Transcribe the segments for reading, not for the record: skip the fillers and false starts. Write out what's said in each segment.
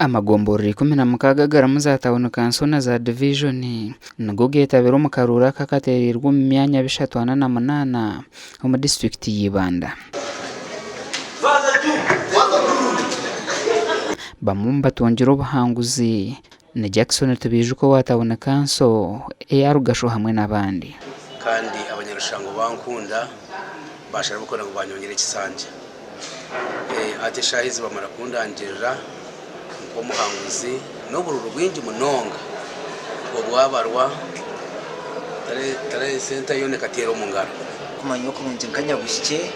Amagomboro 16 garamu za Town Council na za Division nago getabira mu karura kakaterirwa mu myanya 38 mu district y'Ibanda. Bamwe batongira ubuhanguzi na Jackson tubije uko wa Town Council yarugasho hamwe n'abandi. Kandi abanyarushango bankunda bashara gukora ngo banyongere kisanje. Ati shahizi bamara kundangira umuhanguzi n'ubururu bwinji munonga obwabarwa tare center yone katero mu ngaro kumanyo ko munzi kanya bushike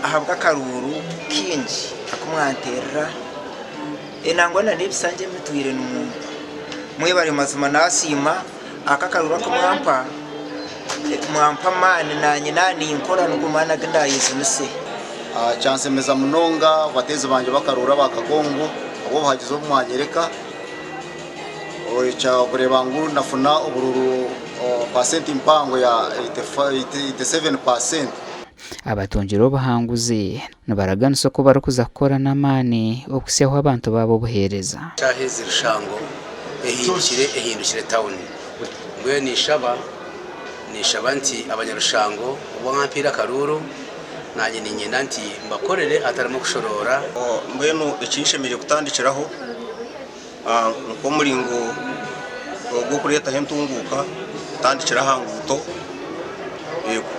ahabwa karuru kinji akumwanterera enangwa na nebisanje mitwire n'umuntu mwe bari mazima nasima akakarura kumwampa mane nanye nani inkora n'ukumana gandayizunse chance meza munonga bateze banje bakarura bakagongo abo bagize umwanyereka ocha burebangu nafuna ubururu percent impango ya 87%. Abatongira obuhanguzi nabaraganisa ko barakuza kora namani okusyaho abantu babo buhereza cyaheze rushango ehindukire town ngwe nishaba nti abanyarushango ubo nkampira karuru nanye ninyenda nti mbakorere atarimo kushorora mbeno ikishemeye kutandikiraho nuko muringo go kureta hentunguka tandikira hanguto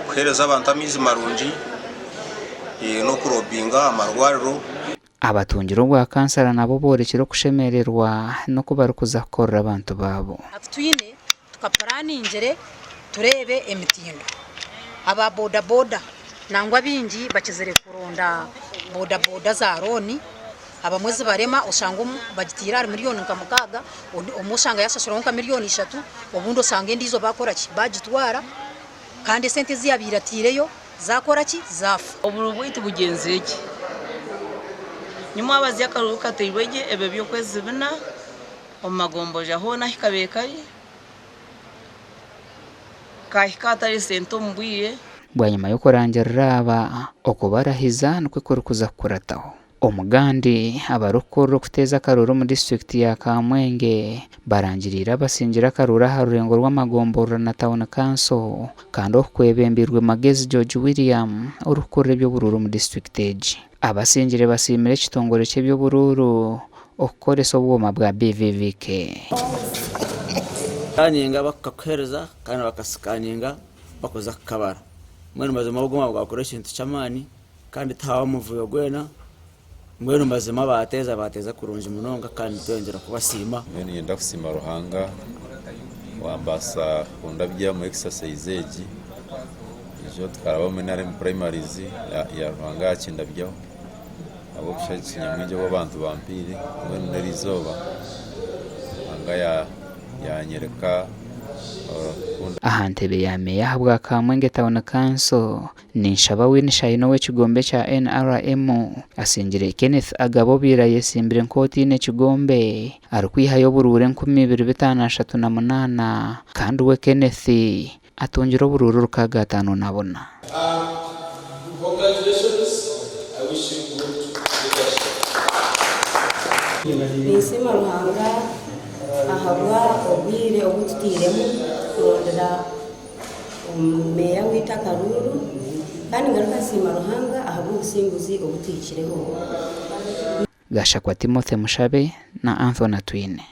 kuhereza abantu amizi marungi no kurobinga amarwariro. Abatungira bwa kansara nabo borekero kushemererwa no kubarukuza korora abantu babo. Atuyine tukaparaninjere turebe emitindo aba boda boda nangwa bingi bakizere kuronda boda boda za roni abamwezi barema usanga bagitira miliyoni nkamukaga umushanga yasasura nka miliyoni 3 obundo sange ndizo bakora ki bagitwara kandi sente ziyabiratireyo zakora ki zafu oburubwite bugenzeki nyuma abazi akaruka teyweje ebe byo kwezi bina omagomboja hona hikabekari kahikatari sento mbwiye bwanyuma yo kurangira aba okubarahiza nukwikurukuza kurataho omugandi abarukoro kuteza karuro mu district ya Kamwenge barangirira basingira karura harurengo rw'amagomboro na Town Council kandi okwebembirwe Magezi George William urukore byo bururu mu district age abasingire basimire kitongore cye byo bururu okoreso bwoma bwa BVVK kaninga bakakhereza kandi bakasikaninga bakoza kabara mwene mazima bugoma bwakoresha intu chamani kandi tawa muvuyo gwena mwene mazima bateza kurunja munonga kandi twongera kubasima mwene yenda kusima ruhanga wambasa undabya mu exercise eji ijo tkaraba menare mu primaries ya ruhanga akindabyaho abo kushakira mwije w'abantu bampire mwene narizoba anga yanyereka ahantebe ya meya habwa Kamwenge Town Council ninshaba winishayino w'ekigombe cha NRM asingire Kenneth Agabo bira yesimbire nkoti ne kigombe arukwihayo burure 2038 kandi we Kenneth atongira bururu rukaga 5 nabona. Congratulations. I wish you good leadership. Nisima ruhanga ahabwa obwire obututiremu kurondera meya wita karuru kandi ngaruka sima ruhanga ahabwa ubusinguzi obutikireho. Gashakwa Timothy Mushabe na Anthony Twine.